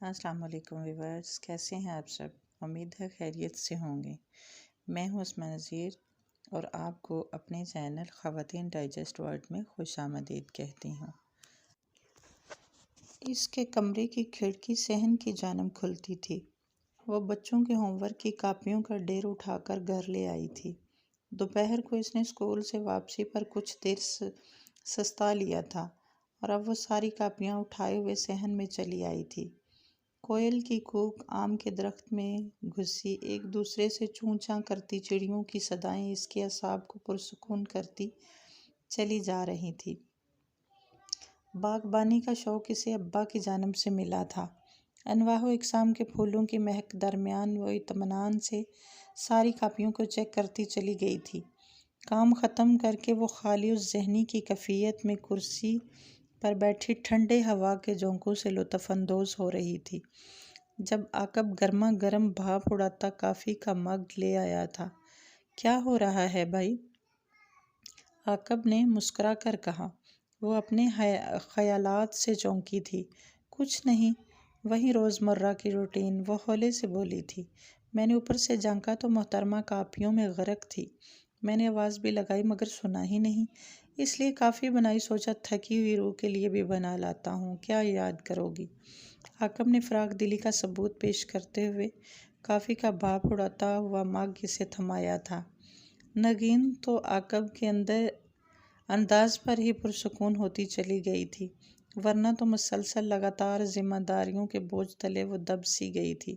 السلام علیکم ویورز، کیسے ہیں آپ سب؟ امید ہے خیریت سے ہوں گے۔ میں ہوں اسما نذیر اور آپ کو اپنے چینل خواتین ڈائجسٹ ورلڈ میں خوش آمدید کہتی ہوں۔ اس کے کمرے کی کھڑکی صحن کی جانب کھلتی تھی۔ وہ بچوں کے ہوم ورک کی کاپیوں کا ڈھیر اٹھا کر گھر لے آئی تھی۔ دوپہر کو اس نے اسکول سے واپسی پر کچھ دیر سستا لیا تھا اور اب وہ ساری کاپیاں اٹھائے ہوئے صحن میں چلی آئی تھی۔ کوئل کی کوک، آم کے درخت میں گھسی ایک دوسرے سے چوں چاں کرتی چڑیوں کی صدائیں اس کے اعصاب کو پرسکون کرتی چلی جا رہی تھی۔ باغبانی کا شوق اسے ابا کی جانب سے ملا تھا۔ انواع و اقسام کے پھولوں کی مہک درمیان وہ اطمینان سے ساری کاپیوں کو چیک کرتی چلی گئی تھی۔ کام ختم کر کے وہ خالی الذہنی کی کیفیت میں کرسی پر بیٹھی ٹھنڈے ہوا کے جھونکوں سے لطف اندوز ہو رہی تھی جب عاقب گرما گرم بھاپ اڑاتا کافی کا مگ لے آیا تھا۔ کیا ہو رہا ہے بھائی؟ عاقب نے مسکرا کر کہا۔ وہ اپنے خیالات سے چونکی تھی۔ کچھ نہیں، وہی روزمرہ کی روٹین، وہ ہولے سے بولی تھی۔ میں نے اوپر سے جھانکا تو محترمہ کاپیوں میں غرق تھی۔ میں نے آواز بھی لگائی مگر سنا ہی نہیں، اس لیے کافی بنائی، سوچا تھکی ہوئی روح کے لیے بھی بنا لاتا ہوں، کیا یاد کرو گی؟ عاقب نے فراق دلی کا ثبوت پیش کرتے ہوئے کافی کا بھاپ اڑاتا ہوا مگ اسے تھمایا تھا۔ نگین تو عاقب کے انداز پر ہی پرسکون ہوتی چلی گئی تھی، ورنہ تو مسلسل لگاتار ذمہ داریوں کے بوجھ تلے وہ دب سی گئی تھی۔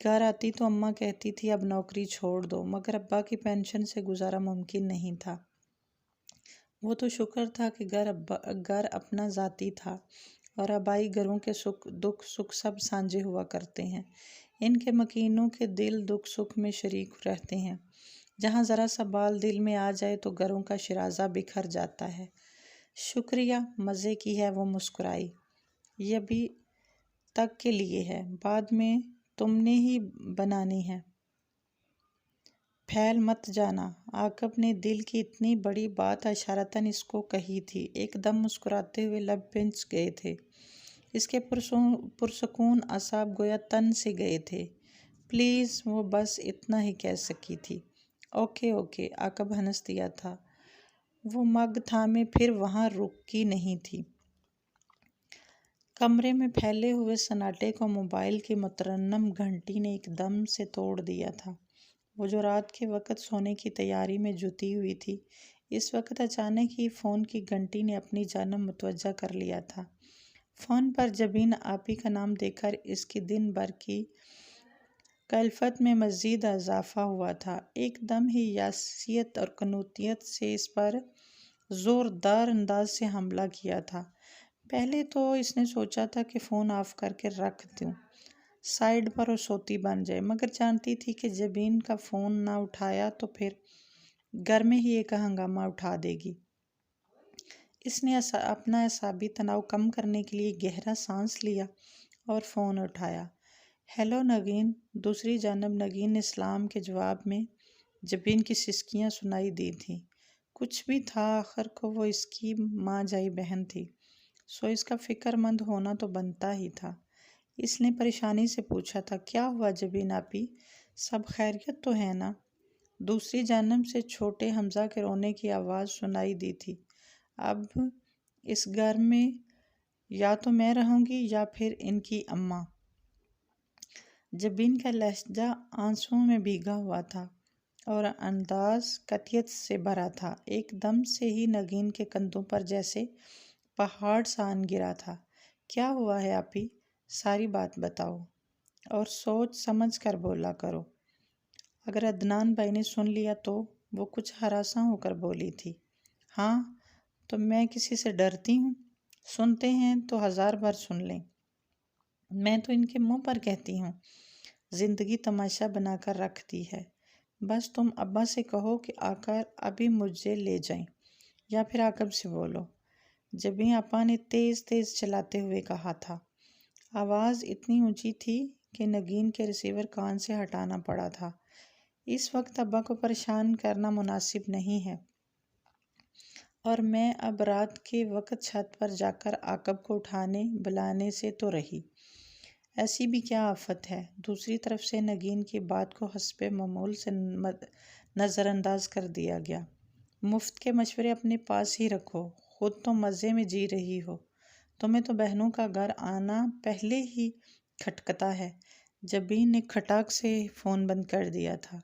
گھر آتی تو اماں کہتی تھی اب نوکری چھوڑ دو، مگر ابا کی پینشن سے گزارا ممکن نہیں تھا۔ وہ تو شکر تھا کہ گھر اپنا ذاتی تھا اور آبائی گھروں کے دکھ سکھ سب سانجھے ہوا کرتے ہیں۔ ان کے مکینوں کے دل دکھ سکھ میں شریک رہتے ہیں۔ جہاں ذرا سا بال دل میں آ جائے تو گھروں کا شیرازہ بکھر جاتا ہے۔ شکریہ، مزے کی ہے، وہ مسکرائی۔ یہ ابھی تک کے لیے ہے، بعد میں تم نے ہی بنانی ہے۔ پھیل مت جانا۔ عاقب نے دل کی اتنی بڑی بات اشارتاً اس کو کہی تھی۔ ایک دم مسکراتے ہوئے لب پنچ گئے تھے۔ اس کے پرسکون اعصاب گویا تن سے گئے تھے۔ پلیز، وہ بس اتنا ہی کہہ سکی تھی۔ اوکے اوکے، عاقب ہنس دیا تھا۔ وہ مگ تھامے پھر وہاں رکی نہیں تھی۔ کمرے میں پھیلے ہوئے سناٹے کو موبائل کی مترنم گھنٹی نے ایک دم سے توڑ دیا تھا۔ وہ جو رات کے وقت سونے کی تیاری میں جٹی ہوئی تھی، اس وقت اچانک ہی فون کی گھنٹی نے اپنی جانب متوجہ کر لیا تھا۔ فون پر جبین آپی کا نام دیکھ کر اس کی دن بھر کی کلفت میں مزید اضافہ ہوا تھا۔ ایک دم ہی یاسیت اور قنوطیت سے اس پر زوردار انداز سے حملہ کیا تھا۔ پہلے تو اس نے سوچا تھا کہ فون آف کر کے رکھ دوں سائیڈ پر اور سوتی بن جائے، مگر جانتی تھی کہ جبین کا فون نہ اٹھایا تو پھر گھر میں ہی ایک ہنگامہ اٹھا دے گی۔ اس نے اپنا اعصابی تناؤ کم کرنے کے لیے گہرا سانس لیا اور فون اٹھایا۔ ہیلو نگین۔ دوسری جانب نگین اسلام کے جواب میں جبین کی سسکیاں سنائی دی تھیں۔ کچھ بھی تھا، آخر کو وہ اس کی ماں جائی بہن تھی، سو اس کا فکر مند ہونا تو بنتا ہی تھا۔ اس نے پریشانی سے پوچھا تھا، کیا ہوا جبین آپی؟ سب خیریت تو ہے نا؟ دوسری جانب سے چھوٹے حمزہ کے رونے کی آواز سنائی دی تھی۔ اب اس گھر میں یا تو میں رہوں گی یا پھر ان کی اماں۔ جبین کا لہجہ آنسوؤں میں بھیگا ہوا تھا اور انداز قطعیت سے بھرا تھا۔ ایک دم سے ہی نگین کے کندھوں پر جیسے پہاڑ سا آن گرا تھا۔ کیا ہوا ہے آپی؟ ساری بات بتاؤ اور سوچ سمجھ کر بولا کرو۔ اگر عدنان بھائی نے سن لیا تو؟ وہ کچھ ہراساں ہو کر بولی تھی۔ ہاں تو میں کسی سے ڈرتی ہوں؟ سنتے ہیں تو ہزار بار سن لیں، میں تو ان کے منہ پر کہتی ہوں۔ زندگی تماشا بنا کر رکھ دی ہے، بس تم ابا سے کہو کہ آ کر ابھی مجھے لے جائیں، یا پھر عاقب سے بولو، جبین آپا نے تیز تیز چلاتے ہوئے کہا تھا۔ آواز اتنی اونچی تھی کہ نگین کے ریسیور کان سے ہٹانا پڑا تھا۔ اس وقت ابا کو پریشان کرنا مناسب نہیں ہے، اور میں اب رات کے وقت چھت پر جا کر عاقب کو اٹھانے بلانے سے تو رہی۔ ایسی بھی کیا آفت ہے؟ دوسری طرف سے نگین کی بات کو حسب معمول سے نظر انداز کر دیا گیا۔ مفت کے مشورے اپنے پاس ہی رکھو، خود تو مزے میں جی رہی ہو، تمہیں تو بہنوں کا گھر آنا پہلے ہی کھٹکتا ہے۔ جبین نے کھٹاک سے فون بند کر دیا تھا،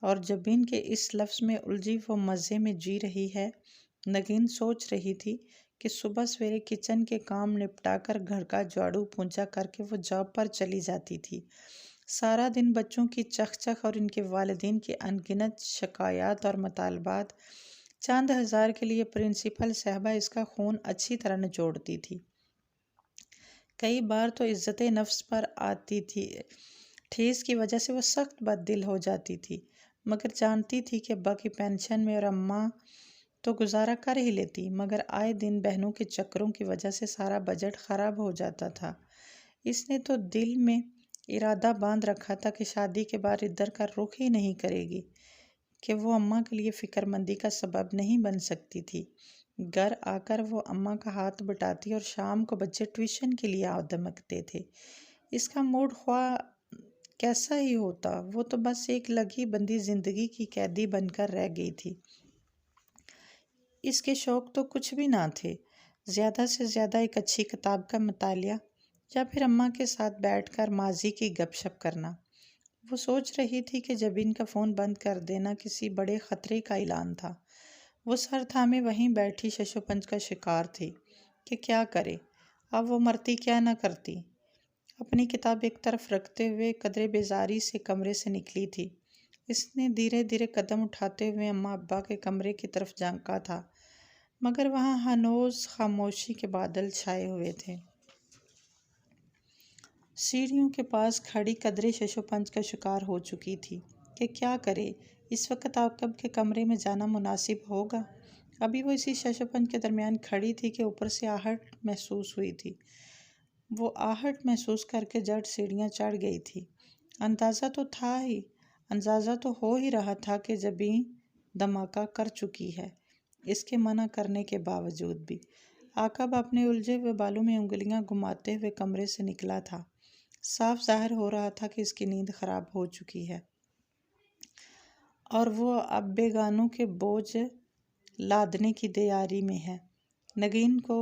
اور جبین کے اس لفظ میں الجھی وہ مزے میں جی رہی ہے، نگین سوچ رہی تھی کہ صبح سویرے کچن کے کام نپٹا کر گھر کا جھاڑو پونچھا کر کے وہ جاب پر چلی جاتی تھی۔ سارا دن بچوں کی چخ چخ اور ان کے والدین کی ان گنت شکایات اور مطالبات، چند ہزار کے لیے پرنسپل صاحبہ اس کا خون اچھی طرح نچوڑتی تھی۔ کئی بار تو عزت نفس پر آتی تھی ٹھیس کی وجہ سے وہ سخت بد دل ہو جاتی تھی، مگر جانتی تھی کہ ابا کی پینشن میں اور اماں تو گزارا کر ہی لیتی، مگر آئے دن بہنوں کے چکروں کی وجہ سے سارا بجٹ خراب ہو جاتا تھا۔ اس نے تو دل میں ارادہ باندھ رکھا تھا کہ شادی کے بعد ادھر کا رخ ہی نہیں کرے گی، کہ وہ اماں کے لیے فکر مندی کا سبب نہیں بن سکتی تھی۔ گھر آ کر وہ اماں کا ہاتھ بٹاتی اور شام کو بچے ٹیوشن کے لیے دمکتے تھے۔ اس کا موڈ خواہ کیسا ہی ہوتا، وہ تو بس ایک لگی بندی زندگی کی قیدی بن کر رہ گئی تھی۔ اس کے شوق تو کچھ بھی نہ تھے، زیادہ سے زیادہ ایک اچھی کتاب کا مطالعہ یا پھر اماں کے ساتھ بیٹھ کر ماضی کی گپ شپ کرنا۔ وہ سوچ رہی تھی کہ جبین کا فون بند کر دینا کسی بڑے خطرے کا اعلان تھا۔ وہ سر تھامے وہیں بیٹھی ششوپنج کا شکار تھی کہ کیا کرے، اب وہ مرتی کیا نہ کرتی۔ اپنی کتاب ایک طرف رکھتے ہوئے قدرے بیزاری سے کمرے سے نکلی تھی۔ اس نے دھیرے دھیرے قدم اٹھاتے ہوئے اماں ابا کے کمرے کی طرف جھانکا تھا، مگر وہاں ہنوز خاموشی کے بادل چھائے ہوئے تھے۔ سیڑھیوں کے پاس کھڑی قدرے ششوپنج کا شکار ہو چکی تھی کہ کیا کرے، اس وقت عاقب کے کمرے میں جانا مناسب ہوگا؟ ابھی وہ اسی ششوپنج کے درمیان کھڑی تھی کہ اوپر سے آہٹ محسوس ہوئی تھی۔ وہ آہٹ محسوس کر کے جھٹ سیڑھیاں چڑھ گئی تھی۔ اندازہ تو ہو ہی رہا تھا کہ جبیں دھماکہ کر چکی ہے۔ اس کے منع کرنے کے باوجود بھی عاقب اپنے الجھے ہوئے بالوں میں انگلیاں گھماتے ہوئے کمرے سے نکلا تھا۔ صاف ظاہر ہو رہا تھا کہ اس کی نیند خراب ہو چکی ہے اور وہ اب بیگانوں کے بوجھ لادنے کی تیاری میں ہے۔ نگین کو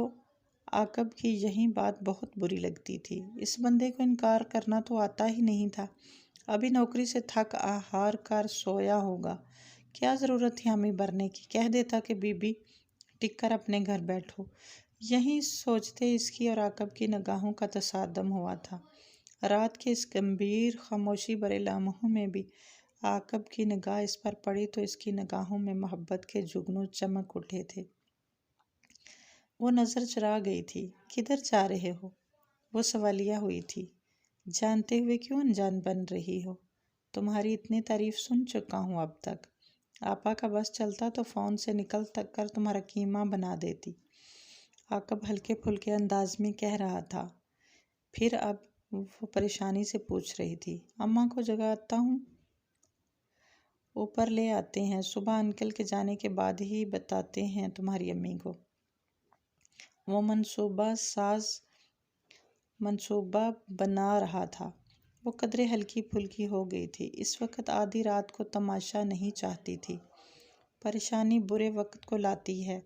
عاقب کی یہی بات بہت بری لگتی تھی۔ اس بندے کو انکار کرنا تو آتا ہی نہیں تھا۔ ابھی نوکری سے تھک ہار کر سویا ہوگا، کیا ضرورت تھی حامی بھرنے کی؟ کہہ دیتا کہ بی بی ٹک کر اپنے گھر بیٹھو۔ یہی سوچتے اس کی اور عاقب کی نگاہوں کا تصادم ہوا تھا۔ رات کے اس گمبھیر خاموشی بھرے لمحوں میں بھی عاقب کی نگاہ اس پر پڑی تو اس کی نگاہوں میں محبت کے جگنو چمک اٹھے تھے۔ وہ نظر چرا گئی تھی۔ کدھر جا رہے ہو؟ وہ سوالیہ ہوئی تھی۔ جانتے ہوئے کیوں انجان بن رہی ہو؟ تمہاری اتنی تعریف سن چکا ہوں اب تک۔ آپا کا بس چلتا تو فون سے نکل تک کر تمہارا کیما بنا دیتی، عاقب ہلکے پھلکے انداز میں کہہ رہا تھا۔ پھر اب وہ پریشانی سے پوچھ رہی تھی، اماں کو جگاتا ہوں، اوپر لے آتے ہیں، صبح انکل کے جانے کے بعد ہی بتاتے ہیں تمہاری امی کو۔ وہ منصوبہ بنا رہا تھا۔ وہ قدرے ہلکی پھلکی ہو گئی تھی۔ اس وقت آدھی رات کو تماشا نہیں چاہتی تھی۔ پریشانی برے وقت کو لاتی ہے۔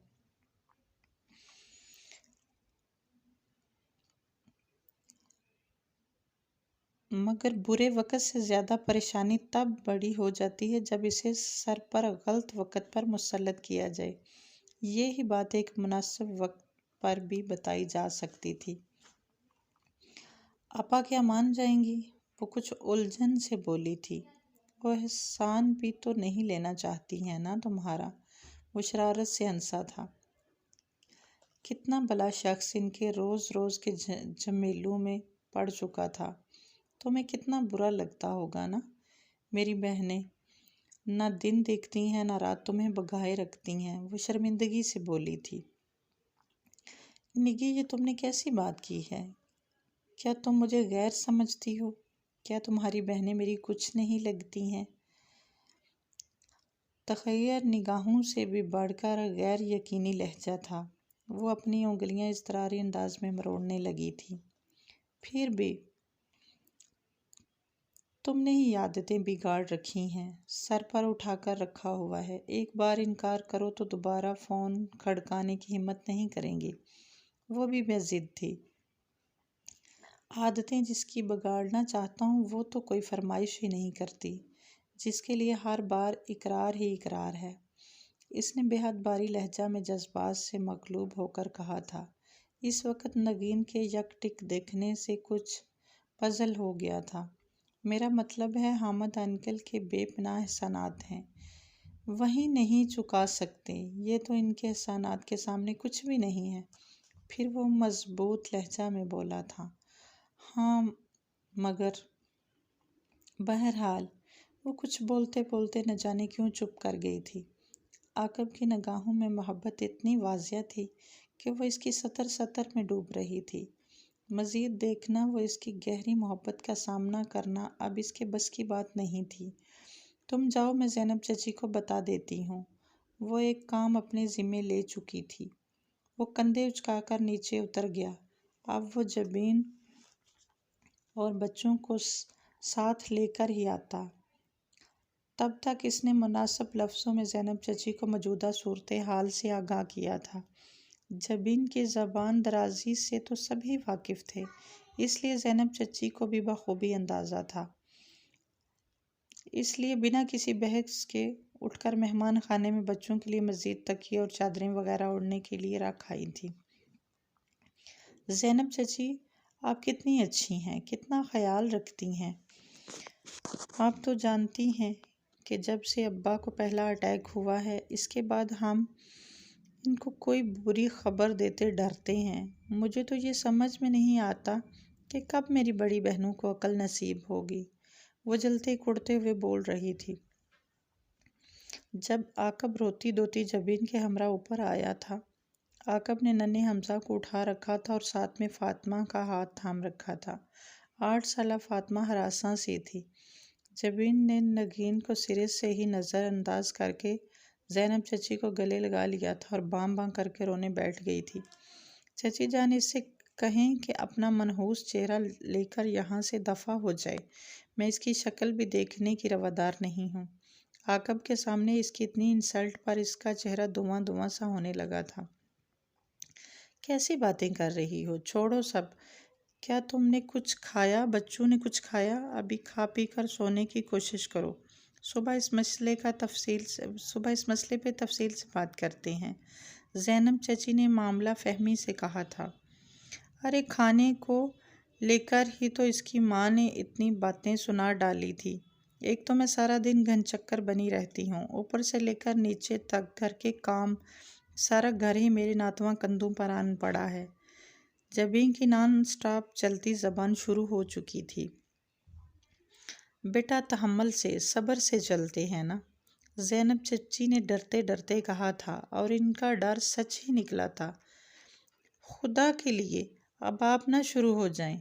مگر برے وقت سے زیادہ پریشانی تب بڑی ہو جاتی ہے جب اسے سر پر غلط وقت پر مسلط کیا جائے۔ یہی بات ایک مناسب وقت پر بھی بتائی جا سکتی تھی۔ آپا کیا مان جائیں گی؟ وہ کچھ الجھن سے بولی تھی۔ وہ احسان بھی تو نہیں لینا چاہتی ہیں نا تمہارا؟ وہ شرارت سے ہنسا تھا۔ کتنا بھلا شخص ان کے روز روز کے جھمیلوں میں پڑ چکا تھا۔ تمہیں کتنا برا لگتا ہوگا نا؟ میری بہنیں نہ دن دیکھتی ہیں نہ رات، تمہیں بگائے رکھتی ہیں، وہ شرمندگی سے بولی تھی۔ نگی، یہ تم نے کیسی بات کی ہے؟ کیا تم مجھے غیر سمجھتی ہو؟ کیا تمہاری بہنیں میری کچھ نہیں لگتی ہیں؟ تغیر نگاہوں سے بھی بڑھ کر غیر یقینی لہجہ تھا۔ وہ اپنی انگلیاں اضطراری انداز میں مروڑنے لگی تھی۔ پھر بھی تم نے ہی عادتیں بگاڑ رکھی ہیں، سر پر اٹھا کر رکھا ہوا ہے۔ ایک بار انکار کرو تو دوبارہ فون کھڑکانے کی ہمت نہیں کریں گی۔ وہ بھی بے ضد تھی۔ عادتیں جس کی بگاڑنا چاہتا ہوں وہ تو کوئی فرمائش ہی نہیں کرتی، جس کے لیے ہر بار اقرار ہی اقرار ہے۔ اس نے بے حد باری لہجہ میں جذبات سے مغلوب ہو کر کہا تھا۔ اس وقت نگین کے یک ٹک دیکھنے سے کچھ پزل ہو گیا تھا۔ میرا مطلب ہے حامد انکل کے بے پناہ احسانات ہیں، وہی نہیں چکا سکتے، یہ تو ان کے احسانات کے سامنے کچھ بھی نہیں ہے۔ پھر وہ مضبوط لہجہ میں بولا تھا، ہاں مگر… بہرحال وہ کچھ بولتے بولتے نہ جانے کیوں چپ کر گئی تھی۔ عاقب کی نگاہوں میں محبت اتنی واضح تھی کہ وہ اس کی سطر سطر میں ڈوب رہی تھی۔ مزید دیکھنا وہ اس کی گہری محبت کا سامنا کرنا اب اس کے بس کی بات نہیں تھی۔ تم جاؤ، میں زینب چچی کو بتا دیتی ہوں۔ وہ ایک کام اپنے ذمے لے چکی تھی۔ وہ کندھے اچکا کر نیچے اتر گیا۔ اب وہ جبین اور بچوں کو ساتھ لے کر ہی آتا۔ تب تک اس نے مناسب لفظوں میں زینب چچی کو موجودہ صورتحال سے آگاہ کیا تھا۔ جبین کی زبان درازی سے تو سبھی واقف تھے، اس لیے زینب چچی کو بھی بخوبی اندازہ تھا۔ اس لیے بنا کسی بحث کے اٹھ کر مہمان خانے میں بچوں کے لیے مزید تکیے اور چادریں وغیرہ اوڑھنے کے لیے رکھ آئی تھی۔ زینب چچی، آپ کتنی اچھی ہیں، کتنا خیال رکھتی ہیں۔ آپ تو جانتی ہیں کہ جب سے ابا کو پہلا اٹیک ہوا ہے، اس کے بعد ہم ان کو کوئی بری خبر دیتے ڈرتے ہیں۔ مجھے تو یہ سمجھ میں نہیں آتا کہ کب میری بڑی بہنوں کو عقل نصیب ہوگی۔ وہ جلتے کڑتے ہوئے بول رہی تھی۔ جب عاقب روتی دھوتی جبین کے ہمراہ اوپر آیا تھا، عاقب نے ننھے حمزہ کو اٹھا رکھا تھا اور ساتھ میں فاطمہ کا ہاتھ تھام رکھا تھا۔ 8 سالہ فاطمہ ہراساں سی تھی۔ جبین نے نگین کو سرے سے ہی نظر انداز کر کے زینب چچی کو گلے لگا لیا تھا اور باں باں کر کے رونے بیٹھ گئی تھی۔ چچی جان، اس سے کہیں کہ اپنا منحوس چہرہ لے کر یہاں سے دفع ہو جائے، میں اس کی شکل بھی دیکھنے کی روادار نہیں ہوں۔ عاقب کے سامنے اس کی اتنی انسلٹ پر اس کا چہرہ دھواں دھواں سا ہونے لگا تھا۔ کیسی باتیں کر رہی ہو، چھوڑو سب۔ کیا تم نے کچھ کھایا؟ بچوں نے کچھ کھایا؟ ابھی کھا پی کر سونے کی کوشش کرو، صبح اس مسئلے پہ تفصیل سے بات کرتے ہیں، زینب چچی نے معاملہ فہمی سے کہا تھا۔ ارے کھانے کو لے کر ہی تو اس کی ماں نے اتنی باتیں سنا ڈالی تھی۔ ایک تو میں سارا دن گھن چکر بنی رہتی ہوں، اوپر سے لے کر نیچے تک گھر کے کام، سارا گھر ہی میرے ناتواں کندھوں پر آن پڑا ہے۔ جبین کی نان سٹاپ چلتی زبان شروع ہو چکی تھی۔ بیٹا تحمل سے، صبر سے چلتے ہیں نا، زینب چچی نے ڈرتے ڈرتے کہا تھا، اور ان کا ڈر سچ ہی نکلا تھا۔ خدا کے لیے اب آپ نہ شروع ہو جائیں،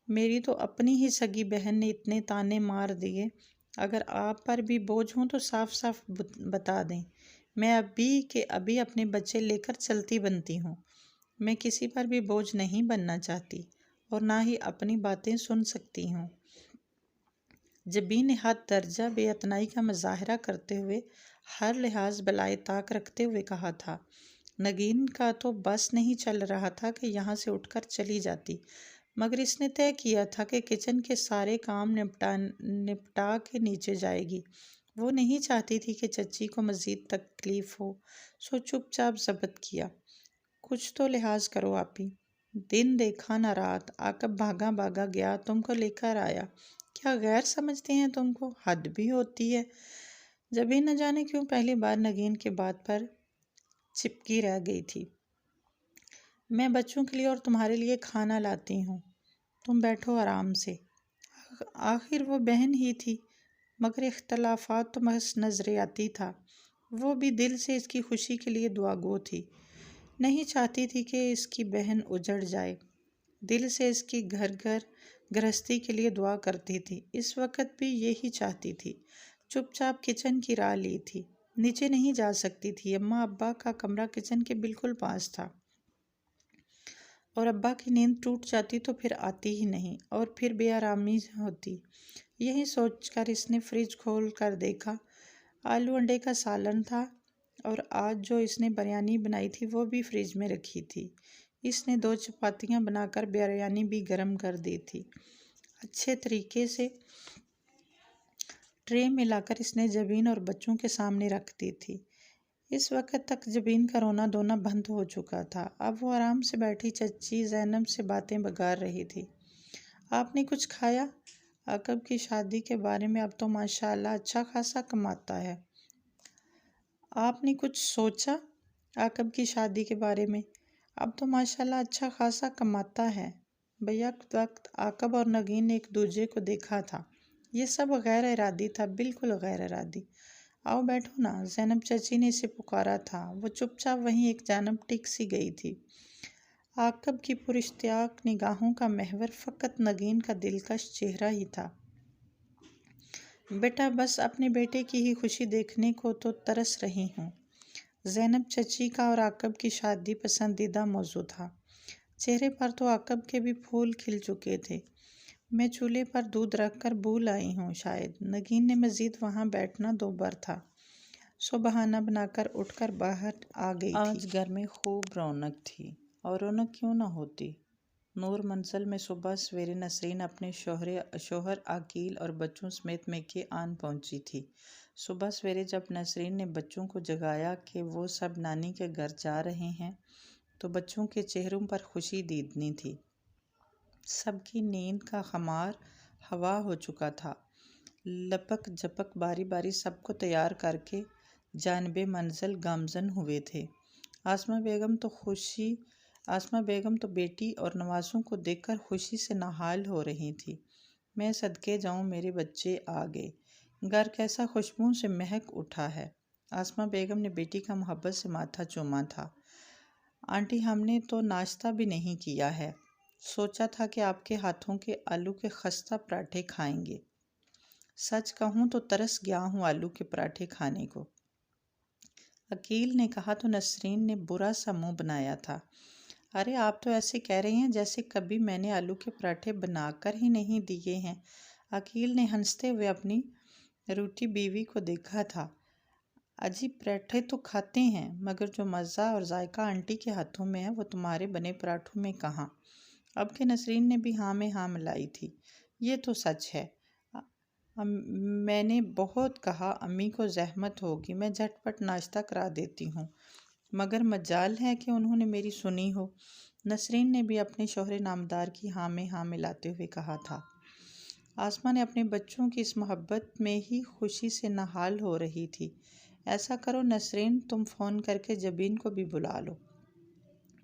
میری تو اپنی ہی سگی بہن نے اتنے طعنے مار دیے، اگر آپ پر بھی بوجھ ہوں تو صاف صاف بتا دیں، میں ابھی کے ابھی اپنے بچے لے کر چلتی بنتی ہوں۔ میں کسی پر بھی بوجھ نہیں بننا چاہتی اور نہ ہی اپنی باتیں سن سکتی ہوں۔ جبین نے حد درجہ بے اعتنائی کا مظاہرہ کرتے ہوئے ہر لحاظ بالائے طاق رکھتے ہوئے کہا تھا۔ نگین کا تو بس نہیں چل رہا تھا کہ یہاں سے اٹھ کر چلی جاتی، مگر اس نے طے کیا تھا کہ کچن کے سارے کام نپٹا کے نیچے جائے گی۔ وہ نہیں چاہتی تھی کہ چچی کو مزید تکلیف ہو، سو چپ چاپ ضبط کیا۔ کچھ تو لحاظ کرو آپی، دن دیکھا نہ رات، عاقب بھاگا بھاگا گیا، تم کو لے کر آیا، کیا غیر سمجھتے ہیں تم کو؟ حد بھی ہوتی ہے۔ جبین نہ جانے کیوں پہلی بار نگین کی بات پر چپکی رہ گئی تھی۔ میں بچوں کے لیے اور تمہارے لیے کھانا لاتی ہوں، تم بیٹھو آرام سے۔ آخر وہ بہن ہی تھی، مگر اختلافات تو محض نظریاتی تھا۔ وہ بھی دل سے اس کی خوشی کے لیے دعا گو تھی، نہیں چاہتی تھی کہ اس کی بہن اجڑ جائے، دل سے اس کی گھر گرہستی کے لیے دعا کرتی تھی۔ اس وقت بھی یہی چاہتی تھی۔ چپ چاپ کچن کی راہ لی تھی، نیچے نہیں جا سکتی تھی۔ اماں ابا کا کمرہ کچن کے بالکل پاس تھا۔ اور ابا کی نیند ٹوٹ جاتی تو پھر آتی ہی نہیں اور پھر بے آرامی ہوتی۔ یہی سوچ کر اس نے فریج کھول کر دیکھا۔ آلو انڈے کا سالن تھا اور آج جو اس نے بریانی بنائی تھی وہ بھی فریج میں رکھی تھی۔ اس نے 2 چپاتیاں بنا کر بریانی بھی گرم کر دی تھی۔ اچھے طریقے سے ٹرے میں لا کر اس نے جبین اور بچوں کے سامنے رکھ دی تھی۔ اس وقت تک جبین کا رونا دھونا بند ہو چکا تھا۔ اب وہ آرام سے بیٹھی چچی زینب سے باتیں بگار رہی تھی۔ آپ نے کچھ کھایا؟ عقب کی شادی کے بارے میں اب تو ماشاءاللہ اچھا خاصا کماتا ہے۔ آپ نے کچھ سوچا؟ عقب کی شادی کے بارے میں اب تو ماشاءاللہ اچھا خاصا کماتا ہے۔ بیک وقت عقب اور نگین نے ایک دوسرے کو دیکھا تھا۔ یہ سب غیر ارادی تھا، بالکل غیر ارادی۔ آؤ بیٹھو نا، زینب چچی نے اسے پکارا تھا۔ وہ چپ چاپ وہیں ایک جانب ٹک سی گئی تھی۔ عقب کی پراشتیاق نگاہوں کا محور فقط نگین کا دلکش چہرہ ہی تھا۔ بیٹا بس اپنے بیٹے کی ہی خوشی دیکھنے کو تو ترس رہی ہوں۔ زینب چچی کا اور عقب کی شادی پسندیدہ موضوع تھا۔ چہرے پر تو عقب کے بھی پھول کھل چکے تھے۔ میں چولہے پر دودھ رکھ کر بھول آئی ہوں شاید۔ نگین نے مزید وہاں بیٹھنا دوبار تھا، سو بہانہ بنا کر اٹھ کر باہر آ گئی تھی۔ آج گھر میں خوب رونق تھی، اور رونق کیوں نہ ہوتی۔ نور منزل میں صبح سویرے نسرین اپنے شوہر عقیل اور بچوں سمیت میکے آن پہنچی تھی۔ صبح سویرے جب نسرین نے بچوں کو جگایا کہ وہ سب نانی کے گھر جا رہے ہیں تو بچوں کے چہروں پر خوشی دیدنی تھی۔ سب کی نیند کا خمار ہوا ہو چکا تھا۔ لپک جپک باری باری سب کو تیار کر کے جانب منزل گامزن ہوئے تھے۔ آسمہ بیگم تو بیٹی اور نوازوں کو دیکھ کر خوشی سے نہال ہو رہی تھی۔ میں صدقے جاؤں میرے بچے آ گئے، گھر کیسا خوشبو سے مہک اٹھا ہے۔ آسمہ بیگم نے بیٹی کا محبت سے ماتھا چوما تھا۔ آنٹی ہم نے تو ناشتہ بھی نہیں کیا ہے، سوچا تھا کہ آپ کے ہاتھوں کے آلو کے خستہ پراٹھے کھائیں گے۔ سچ کہوں تو ترس گیا ہوں آلو کے پراٹھے کھانے کو، عقیل نے کہا تو نسرین نے برا سا منہ بنایا تھا۔ ارے آپ تو ایسے کہہ رہے ہیں جیسے کبھی میں نے آلو کے پراٹھے بنا کر ہی نہیں دیے ہیں۔ عقیل نے ہنستے ہوئے اپنی روٹی بیوی کو دیکھا تھا۔ اجی پراٹھے تو کھاتے ہیں، مگر جو مزہ اور ذائقہ آنٹی کے ہاتھوں میں ہے وہ تمہارے بنے پراٹھوں میں کہاں۔ اب کہ نسرین نے بھی ہاں میں ہاں ملائی تھی۔ یہ تو سچ ہے، میں نے بہت کہا امی کو زحمت ہوگی، میں جھٹ پٹ ناشتہ کرا دیتی ہوں، مگر مجال ہے کہ انہوں نے میری سنی ہو۔ نسرین نے بھی اپنے شوہر نامدار کی ہاں میں ہاں ملاتے ہوئے کہا تھا۔ آسمہ نے اپنے بچوں کی اس محبت میں ہی خوشی سے نہال ہو رہی تھی۔ ایسا کرو نسرین، تم فون کر کے جبین کو بھی بلا لو،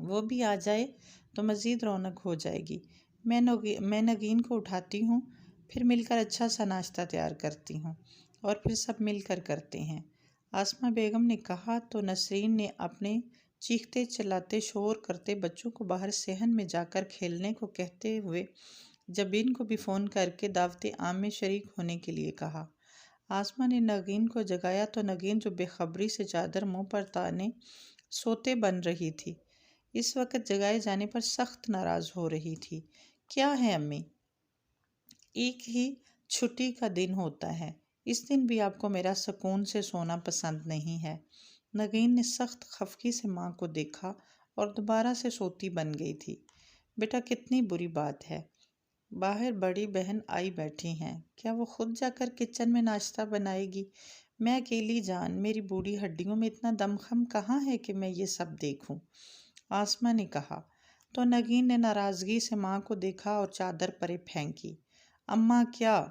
وہ بھی آ جائے تو مزید رونق ہو جائے گی۔ میں نگین کو اٹھاتی ہوں، پھر مل کر اچھا سا ناشتہ تیار کرتی ہوں اور پھر سب مل کر کرتے ہیں۔ آسمہ بیگم نے کہا تو نسرین نے اپنے چیختے چلاتے شور کرتے بچوں کو باہر صحن میں جا کر کھیلنے کو کہتے ہوئے جبین کو بھی فون کر کے دعوت عام میں شریک ہونے کے لیے کہا۔ آسمہ نے نگین کو جگایا تو نگین جو بے خبری سے چادر منہ پر تانے سوتے بن رہی تھی، اس وقت جگائے جانے پر سخت ناراض ہو رہی تھی۔ کیا ہے امی؟ ایک ہی چھٹی کا دن ہوتا ہے، اس دن بھی آپ کو میرا سکون سے سونا پسند نہیں ہے۔ نگین نے سخت خفگی سے ماں کو دیکھا اور دوبارہ سے سوتی بن گئی تھی۔ بیٹا کتنی بری بات ہے، باہر بڑی بہن آئی بیٹھی ہیں، کیا وہ خود جا کر کچن میں ناشتہ بنائے گی؟ میں اکیلی جان، میری بوڑھی ہڈیوں میں اتنا دمخم کہاں ہے کہ میں یہ سب دیکھوں، آسمہ نے کہا تو نگین نے ناراضگی سے ماں کو دیکھا اور چادر پرے پھینکی۔ اماں کیا؟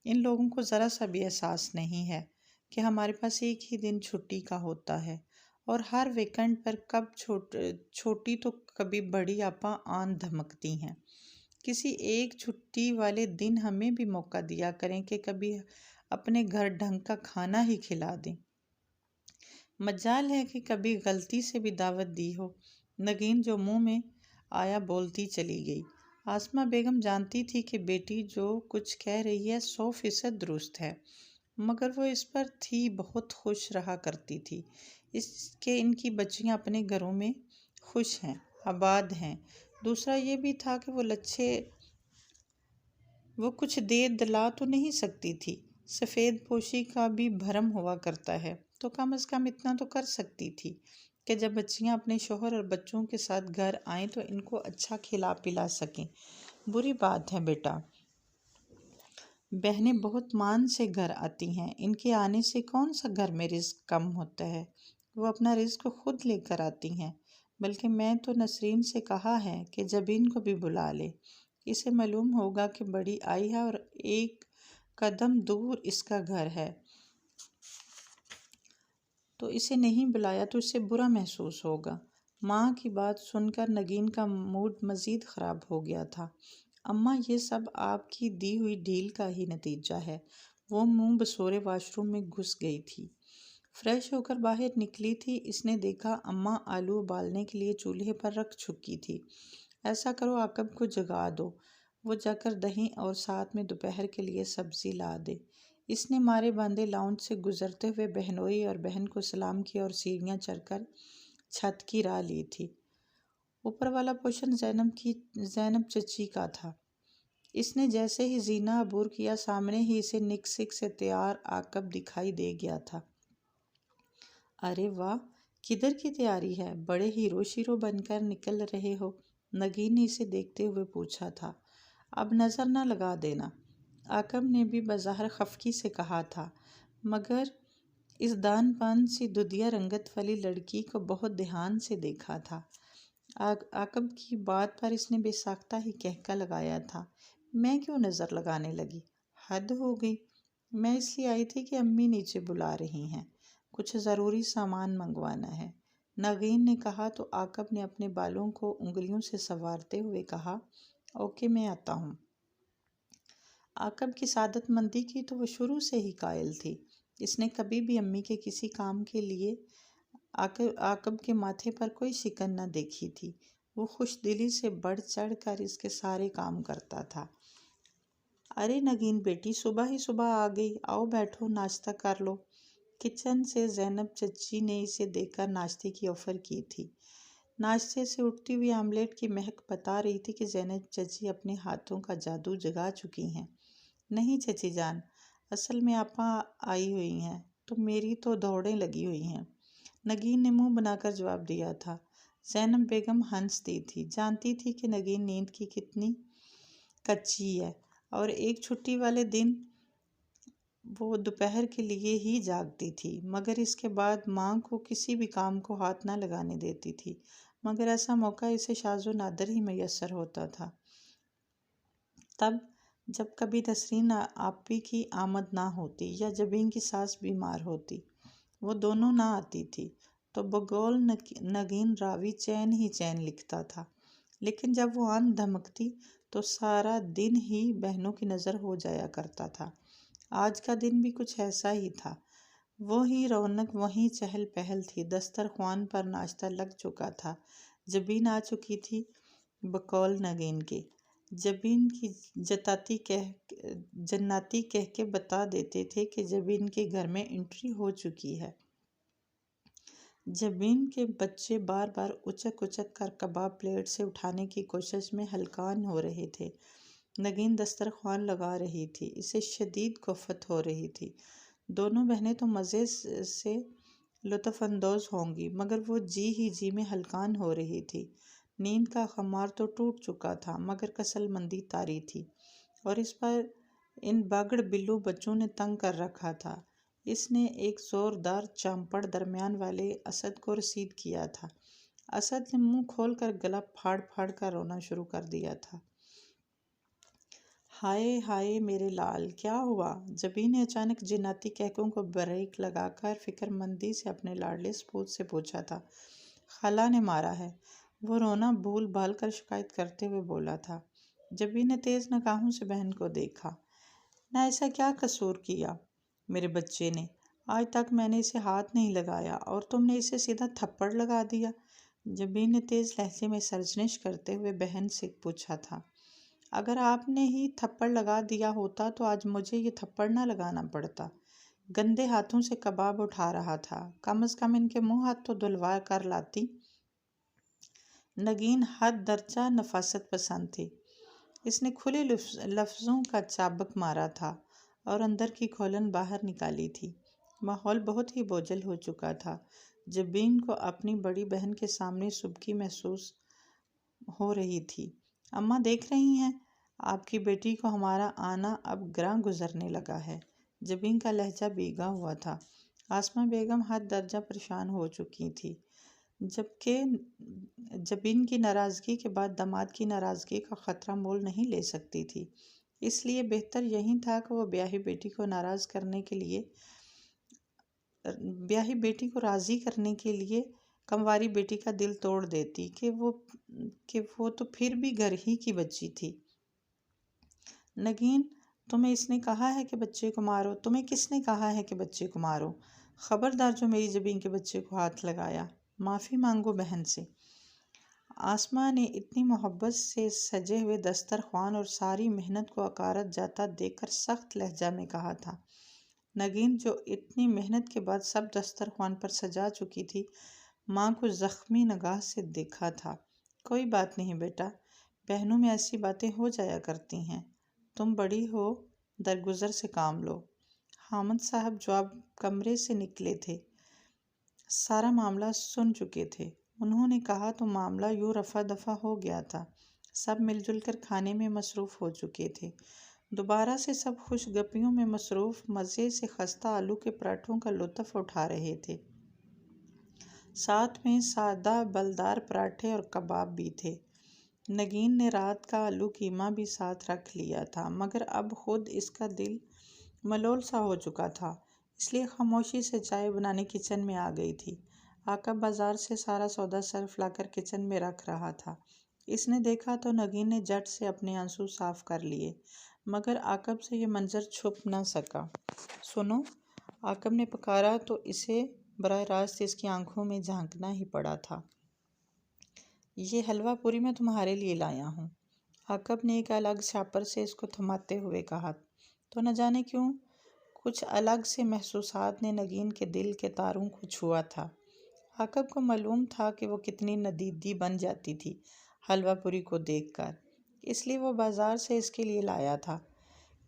ان لوگوں کو ذرا سا بھی احساس نہیں ہے کہ ہمارے پاس ایک ہی دن چھٹی کا ہوتا ہے، اور ہر ویکنڈ پر کب چھوٹی تو کبھی بڑی آپا آن دھمکتی ہیں۔ کسی ایک چھٹی والے دن ہمیں بھی موقع دیا کریں کہ کبھی اپنے گھر ڈھنگ کا کھانا ہی کھلا دیں۔ مجال ہے کہ کبھی غلطی سے بھی دعوت دی ہو۔ نگین جو منہ میں آیا بولتی چلی گئی۔ آسمہ بیگم جانتی تھی کہ بیٹی جو کچھ کہہ رہی ہے 100% درست ہے، مگر وہ اس پر تھی بہت خوش رہا کرتی تھی اس کہ ان کی بچیاں اپنے گھروں میں خوش ہیں، آباد ہیں، دوسرا یہ بھی تھا کہ وہ کچھ دیر دلا تو نہیں سکتی تھی، سفید پوشی کا بھی بھرم ہوا کرتا ہے، تو کم از کم اتنا تو کر سکتی تھی کہ جب بچیاں اپنے شوہر اور بچوں کے ساتھ گھر آئیں تو ان کو اچھا کھلا پلا سکیں۔ بری بات ہے بیٹا، بہنیں بہت مان سے گھر آتی ہیں، ان کے آنے سے کون سا گھر میں رزق کم ہوتا ہے؟ وہ اپنا رزق خود لے کر آتی ہیں، بلکہ میں تو نسرین سے کہا ہے کہ جبین کو بھی بلا لے، اسے معلوم ہوگا کہ بڑی آئی ہے اور ایک قدم دور اس کا گھر ہے، تو اسے نہیں بلایا تو اسے برا محسوس ہوگا۔ ماں کی بات سن کر نگین کا موڈ مزید خراب ہو گیا تھا۔ اماں، یہ سب آپ کی دی ہوئی ڈھیل کا ہی نتیجہ ہے۔ وہ منہ بسورے واش روم میں گھس گئی تھی۔ فریش ہو کر باہر نکلی تھی، اس نے دیکھا اماں آلو ابالنے کے لیے چولہے پر رکھ چکی تھی۔ ایسا کرو عاقب کو جگا دو، وہ جا کر دہی اور ساتھ میں دوپہر کے لیے سبزی لا دے۔ اس نے مارے باندھے لاؤنج سے گزرتے ہوئے بہنوئی اور بہن کو سلام کیا اور سیڑھیاں چڑھ کر چھت کی راہ لی تھی۔ اوپر والا پوشن زینب چچی کا تھا۔ اس نے جیسے ہی زینہ عبور کیا، سامنے ہی اسے نک سک سے تیار عاقب دکھائی دے گیا تھا۔ ارے واہ، کدھر کی تیاری ہے؟ بڑے ہیرو شیرو بن کر نکل رہے ہو، نگین نے اسے دیکھتے ہوئے پوچھا تھا۔ اب نظر نہ لگا دینا، عاقب نے بھی بظاہر خفگی سے کہا تھا، مگر اس دان پان سی دودیا رنگت والی لڑکی کو بہت دھیان سے دیکھا تھا۔ عاقب کی بات پر اس نے بے ساختہ ہی کہکا لگایا تھا، میں کیوں نظر لگانے لگی؟ حد ہو گئی، میں اس لیے آئی تھی کہ امی نیچے بلا رہی ہیں، کچھ ضروری سامان منگوانا ہے، نگین نے کہا تو عاقب نے اپنے بالوں کو انگلیوں سے سنوارتے ہوئے کہا، اوکے میں آتا ہوں۔ عاقب کی سعادت مندی کی تو وہ شروع سے ہی قائل تھی۔ اس نے کبھی بھی امی کے کسی کام کے لیے عاقب کے ماتھے پر کوئی شکن نہ دیکھی تھی۔ وہ خوش دلی سے بڑھ چڑھ کر اس کے سارے کام کرتا تھا۔ ارے نگین بیٹی، صبح ہی صبح آ گئی، آؤ بیٹھو، ناشتہ کر لو۔ کچن سے زینب چچی نے اسے دیکھ کر ناشتے کی آفر کی تھی۔ ناشتے سے اٹھتی ہوئی آملیٹ کی مہک بتا رہی تھی کہ زینب چچی اپنے ہاتھوں کا جادو جگا چکی ہیں۔ نہیں چچی جان، اصل میں آپا آئی ہوئی ہیں تو میری تو دوڑیں لگی ہوئی ہیں، نگین نے منہ بنا کر جواب دیا تھا۔ زینب بیگم ہنستی تھی، جانتی تھی کہ نگین نیند کی کتنی کچی ہے اور ایک چھٹی والے دن وہ دوپہر کے لیے ہی جاگتی تھی، مگر اس کے بعد ماں کو کسی بھی کام کو ہاتھ نہ لگانے دیتی تھی، مگر ایسا موقع اسے شاذ و نادر ہی میسر ہوتا تھا۔ تب جب کبھی نسرین آپی کی آمد نہ ہوتی یا جبین کی ساس بیمار ہوتی، وہ دونوں نہ آتی تھی، تو بقول نگین راوی چین ہی چین لکھتا تھا، لیکن جب وہ آن دھمکتی تو سارا دن ہی بہنوں کی نظر ہو جایا کرتا تھا۔ آج کا دن بھی کچھ ایسا ہی تھا، وہی رونق، وہی چہل پہل تھی۔ دسترخوان پر ناشتہ لگ چکا تھا، جبین آ چکی تھی بقول نگین کے۔ جبین کی جناتی کہہ کے بتا دیتے تھے کہ جبین کے گھر میں انٹری ہو چکی ہے۔ جبین کے بچے بار بار اچک اچک کر کباب پلیٹ سے اٹھانے کی کوشش میں ہلکان ہو رہے تھے۔ نگین دسترخوان لگا رہی تھی، اسے شدید گفت ہو رہی تھی۔ دونوں بہنیں تو مزے سے لطف اندوز ہوں گی، مگر وہ جی میں ہلکان ہو رہی تھی۔ نیند کا خمار تو ٹوٹ چکا تھا، مگر کسل مندی طاری تھی، اور اس پر ان باگڑ بلو بچوں نے تنگ کر رکھا تھا۔ اس نے ایک زوردار چامپڑ درمیان والے اسد کو رسید کیا تھا۔ اسد نے منہ کھول کر گلا پھاڑ پھاڑ کر رونا شروع کر دیا تھا۔ ہائے ہائے میرے لال، کیا ہوا؟ جبین نے اچانک جناتی کہکوں کو بریک لگا کر فکر مندی سے اپنے لاڈلے سپوت سے پوچھا تھا۔ خالہ نے مارا ہے، وہ رونا بھول بھال کر شکایت کرتے ہوئے بولا تھا۔ جبین نے تیز نگاہوں سے بہن کو دیکھا۔ نہ ایسا کیا قصور کیا میرے بچے نے؟ آج تک میں نے اسے ہاتھ نہیں لگایا اور تم نے اسے سیدھا تھپڑ لگا دیا۔ جبین نے تیز لہجے میں سرزنش کرتے ہوئے بہن سے پوچھا تھا۔ اگر آپ نے ہی تھپڑ لگا دیا ہوتا تو آج مجھے یہ تھپڑ نہ لگانا پڑتا۔ گندے ہاتھوں سے کباب اٹھا رہا تھا، کم از کم ان کے منہ ہاتھ تو دھلوا کر لاتی۔ نگین حد درجہ نفاست پسند تھی۔ اس نے کھلے لفظوں کا چابک مارا تھا اور اندر کی کھولن باہر نکالی تھی۔ ماحول بہت ہی بوجھل ہو چکا تھا۔ جبین کو اپنی بڑی بہن کے سامنے سبکی محسوس ہو رہی تھی۔ اماں دیکھ رہی ہیں، آپ کی بیٹی کو ہمارا آنا اب گراں گزرنے لگا ہے۔ جبین کا لہجہ بھیگا ہوا تھا۔ آسماں بیگم حد درجہ پریشان ہو چکی تھی، جبکہ جبین کی ناراضگی کے بعد داماد کی ناراضگی کا خطرہ مول نہیں لے سکتی تھی۔ اس لیے بہتر یہی تھا کہ وہ بیاہی بیٹی کو راضی کرنے کے لیے کمواری بیٹی کا دل توڑ دیتی کہ وہ تو پھر بھی گھر ہی کی بچی تھی۔ نگین، تمہیں اس نے کہا ہے کہ بچے کو مارو؟ تمہیں کس نے کہا ہے کہ بچے کو مارو؟ خبردار جو میری جبین کے بچے کو ہاتھ لگایا، معافی مانگو بہن سے۔ آسماں نے اتنی محبت سے سجے ہوئے دسترخوان اور ساری محنت کو اکارت جاتا دیکھ کر سخت لہجہ میں کہا تھا۔ نگین، جو اتنی محنت کے بعد سب دسترخوان پر سجا چکی تھی، ماں کو زخمی نگاہ سے دیکھا تھا۔ کوئی بات نہیں بیٹا، بہنوں میں ایسی باتیں ہو جایا کرتی ہیں۔ تم بڑی ہو، درگزر سے کام لو۔ حامد صاحب جو اب کمرے سے نکلے تھے، سارا معاملہ سن چکے تھے۔ انہوں نے کہا تو معاملہ یوں رفع دفع ہو گیا تھا۔ سب مل جل کر کھانے میں مصروف ہو چکے تھے۔ دوبارہ سے سب خوش گپیوں میں مصروف، مزے سے خستہ آلو کے پراٹھوں کا لطف اٹھا رہے تھے۔ ساتھ میں سادہ بلدار پراٹھے اور کباب بھی تھے۔ نگین نے رات کا آلو قیمہ بھی ساتھ رکھ لیا تھا، مگر اب خود اس کا دل ملول سا ہو چکا تھا، اس لیے خاموشی سے چائے بنانے کچن میں آ گئی تھی۔ عاقب بازار سے سارا سودا صرف لا کر کچن میں رکھ رہا تھا۔ اس نے دیکھا تو نگین نے جھٹ سے اپنے آنسو صاف کر لیے، مگر عاقب سے یہ منظر چھپ نہ سکا۔ سنو، عاقب نے پکارا تو اسے براہ راست اس کی آنکھوں میں جھانکنا ہی پڑا تھا۔ یہ حلوہ پوری میں تمہارے لیے لایا ہوں، عاقب نے ایک الگ شاپر سے اس کو تھماتے ہوئے کہا۔ تو نہ جانے کیوں کچھ الگ سے محسوسات نے نگین کے دل کے تاروں کو چھوا تھا۔ عاقب کو معلوم تھا کہ وہ کتنی ندیدی بن جاتی تھی حلوہ پوری کو دیکھ کر، اس لیے وہ بازار سے اس کے لیے لایا تھا۔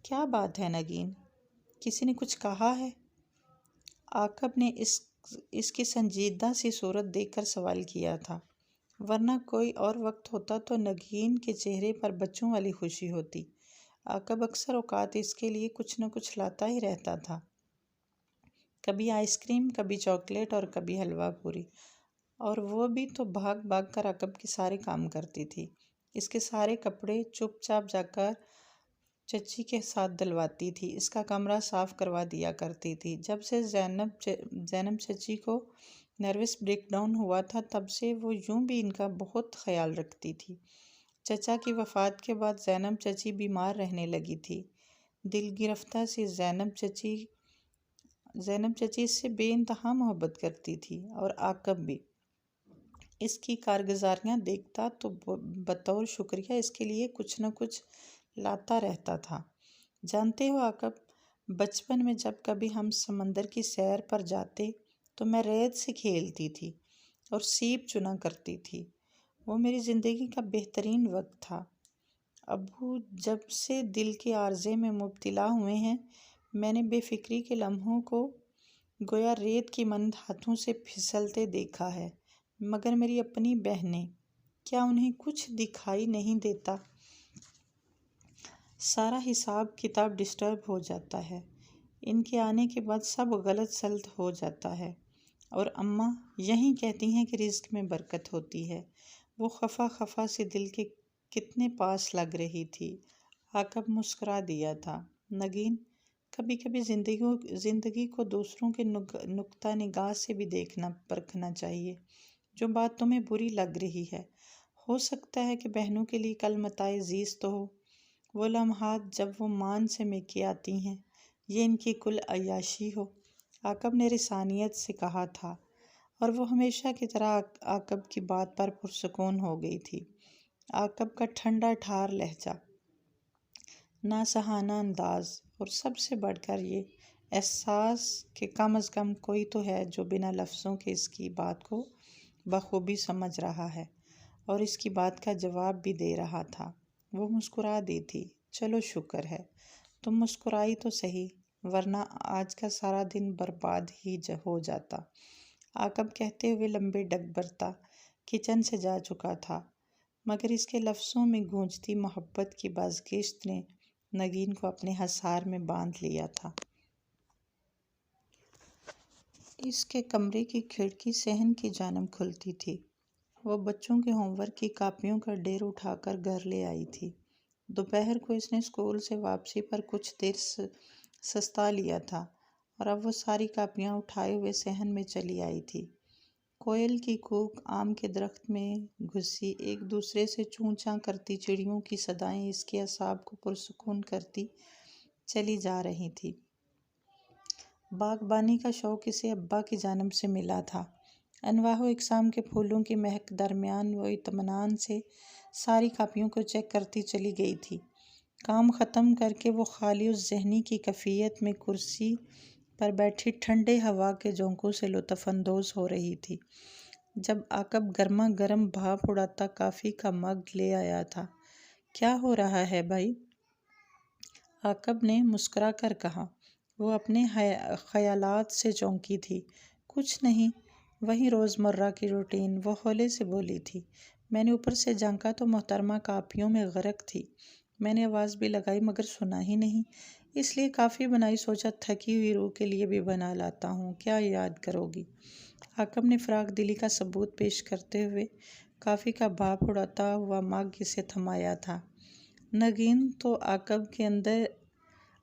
کیا بات ہے نگین، کسی نے کچھ کہا ہے؟ عاقب نے اس کی سنجیدہ سی صورت دیکھ کر سوال کیا تھا، ورنہ کوئی اور وقت ہوتا تو نگین کے چہرے پر بچوں والی خوشی ہوتی۔ عاقب اکثر اوقات اس کے لیے کچھ نہ کچھ لاتا ہی رہتا تھا، کبھی آئس کریم، کبھی چاکلیٹ اور کبھی حلوہ پوری، اور وہ بھی تو بھاگ بھاگ کر عاقب کے سارے کام کرتی تھی۔ اس کے سارے کپڑے چپ چاپ جا کر چچی کے ساتھ دلواتی تھی، اس کا کمرہ صاف کروا دیا کرتی تھی۔ جب سے زینب چچی کو نروس بریک ڈاؤن ہوا تھا، تب سے وہ یوں بھی ان کا بہت خیال رکھتی تھی۔ چچا کی وفات کے بعد زینب چچی بیمار رہنے لگی تھی۔ دل گرفتہ سی زینب چچی اس سے بے انتہا محبت کرتی تھی، اور عاقب بھی اس کی کارگزاریاں دیکھتا تو بطور شکریہ اس کے لیے کچھ نہ کچھ لاتا رہتا تھا۔ جانتے ہو عاقب، بچپن میں جب کبھی ہم سمندر کی سیر پر جاتے تو میں ریت سے کھیلتی تھی اور سیب چنا کرتی تھی۔ وہ میری زندگی کا بہترین وقت تھا۔ ابو جب سے دل کے عارضے میں مبتلا ہوئے ہیں، میں نے بے فکری کے لمحوں کو گویا ریت کی مانند ہاتھوں سے پھسلتے دیکھا ہے، مگر میری اپنی بہنیں، کیا انہیں کچھ دکھائی نہیں دیتا؟ سارا حساب کتاب ڈسٹرب ہو جاتا ہے، ان کے آنے کے بعد سب غلط سلط ہو جاتا ہے۔ اور اماں یہی کہتی ہیں کہ رزق میں برکت ہوتی ہے۔ وہ خفا خفا سے دل کے کتنے پاس لگ رہی تھی۔ عاقب مسکرا دیا تھا۔ نگین، کبھی کبھی زندگی کو دوسروں کے نقطہ نگاہ سے بھی دیکھنا پرکھنا چاہیے۔ جو بات تمہیں بری لگ رہی ہے، ہو سکتا ہے کہ بہنوں کے لیے کل متاع زیست ہو۔ وہ لمحات جب وہ مان سے میکے آتی ہیں، یہ ان کی کل عیاشی ہو، عاقب نے رسانیت سے کہا تھا، اور وہ ہمیشہ کی طرح عاقب کی بات پر پرسکون ہو گئی تھی۔ عاقب کا ٹھنڈا ٹھار لہجہ، ناصحانہ انداز، اور سب سے بڑھ کر یہ احساس کہ کم از کم کوئی تو ہے جو بنا لفظوں کے اس کی بات کو بخوبی سمجھ رہا ہے، اور اس کی بات کا جواب بھی دے رہا تھا۔ وہ مسکرا دی تھی۔ چلو شکر ہے، تم مسکرائی تو صحیح، ورنہ آج کا سارا دن برباد ہی ہو جاتا، عاقب کہتے ہوئے لمبے ڈگ برتا کچن سے جا چکا تھا، مگر اس کے لفظوں میں گونجتی محبت کی بازگشت نے نگین کو اپنے حصار میں باندھ لیا تھا۔ اس کے کمرے کی کھڑکی صحن کی جانب کھلتی تھی۔ وہ بچوں کے ہوم ورک کی کاپیوں کا ڈھیر اٹھا کر گھر لے آئی تھی۔ دوپہر کو اس نے اسکول سے واپسی پر کچھ دیر سستا لیا تھا اور اب وہ ساری کاپیاں اٹھائے ہوئے صحن میں چلی آئی تھی۔ کوئل کی کوک، آم کے درخت میں گھسی ایک دوسرے سے چوں چاں کرتی چڑیوں کی صدائیں اس کے اعصاب کو پرسکون کرتی چلی جا رہی تھی۔ باغبانی کا شوق اسے ابا کی جانب سے ملا تھا۔ انواع و اقسام کے پھولوں کی مہک درمیان وہ اطمینان سے ساری کاپیوں کو چیک کرتی چلی گئی تھی۔ کام ختم کر کے وہ خالی الذہنی کی کیفیت میں کرسی پر بیٹھی ٹھنڈے ہوا کے جھونکوں سے لطف اندوز ہو رہی تھی، جب عاقب گرما گرم بھاپ اڑاتا کافی کا مگ لے آیا تھا۔ کیا ہو رہا ہے بھائی؟ عاقب نے مسکرا کر کہا۔ وہ اپنے خیالات سے چونکی تھی۔ کچھ نہیں، وہی روزمرہ کی روٹین، وہ ہولے سے بولی تھی۔ میں نے اوپر سے جھانکا تو محترمہ کاپیوں میں غرق تھی۔ میں نے آواز بھی لگائی مگر سنا ہی نہیں، اس لیے کافی بنائی، سوچا تھکی ہوئی روح کے لیے بھی بنا لاتا ہوں، کیا یاد کرو گی؟ عاقب نے فراق دلی کا ثبوت پیش کرتے ہوئے کافی کا بھاپ اڑاتا ہوا مگ اسے تھمایا تھا۔ نگین تو عاقب کے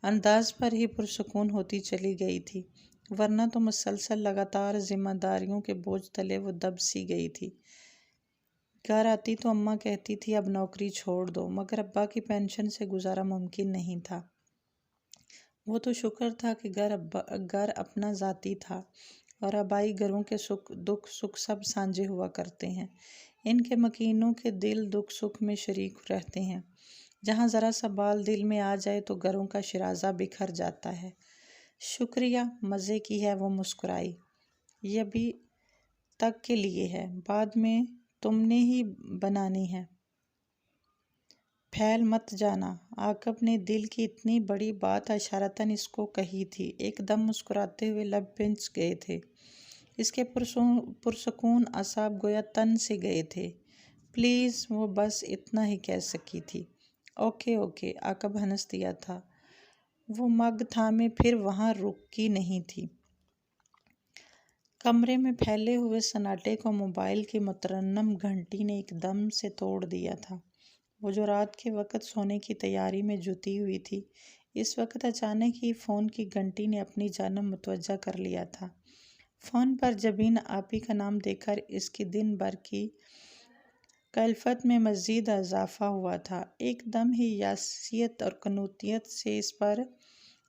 انداز پر ہی پرسکون ہوتی چلی گئی تھی، ورنہ تو مسلسل لگاتار ذمہ داریوں کے بوجھ تلے وہ دب سی گئی تھی۔ گھر آتی تو اماں کہتی تھی اب نوکری چھوڑ دو، مگر ابا کی پینشن سے گزارا ممکن نہیں تھا۔ وہ تو شکر تھا کہ گھر اپنا ذاتی تھا اور آبائی گھروں کے دکھ سکھ سب سانجھے ہوا کرتے ہیں۔ ان کے مکینوں کے دل دکھ سکھ میں شریک رہتے ہیں۔ جہاں ذرا سا بال دل میں آ جائے تو گھروں کا شیرازہ بکھر جاتا ہے۔ شکریہ، مزے کی ہے، وہ مسکرائی۔ یہ ابھی تک کے لیے ہے، بعد میں تم نے ہی بنانی ہے۔ پھیل مت جانا۔ عاقب نے دل کی اتنی بڑی بات اشارتاً اس کو کہی تھی۔ ایک دم مسکراتے ہوئے لب پنچ گئے تھے۔ اس کے پرسکون اعصاب گویا تن سے گئے تھے۔ پلیز، وہ بس اتنا ہی کہہ سکی تھی۔ اوکے اوکے، عاقب ہنس دیا تھا۔ وہ مگ تھامے پھر وہاں رکی نہیں تھی۔ کمرے میں پھیلے ہوئے سناٹے کو موبائل کی مترنم گھنٹی نے ایک دم سے توڑ دیا تھا۔ وہ جو رات کے وقت سونے کی تیاری میں جٹی ہوئی تھی، اس وقت اچانک ہی فون کی گھنٹی نے اپنی جانب متوجہ کر لیا تھا۔ فون پر جبین آپی کا نام دیکھ کر اس کی دن بھر کی کلفت میں مزید اضافہ ہوا تھا۔ ایک دم ہی یاسیت اور قنوطیت سے اس پر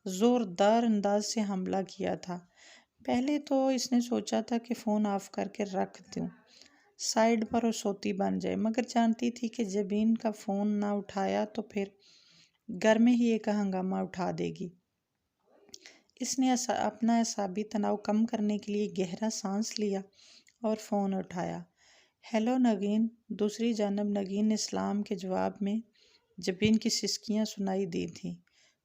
زوردار انداز سے حملہ کیا تھا۔ پہلے تو اس نے سوچا تھا کہ فون آف کر کے رکھ دوں، سائیڈ پر اور سوتی بن جائے، مگر جانتی تھی کہ جبین کا فون نہ اٹھایا تو پھر گھر میں ہی ایک ہنگامہ اٹھا دے گی۔ اس نے اپنا اعصابی تناؤ کم کرنے کے لیے گہرا سانس لیا اور فون اٹھایا۔ ہیلو نگین۔ دوسری جانب نگین نے سلام کے جواب میں جبین کی سسکیاں سنائی دی تھیں۔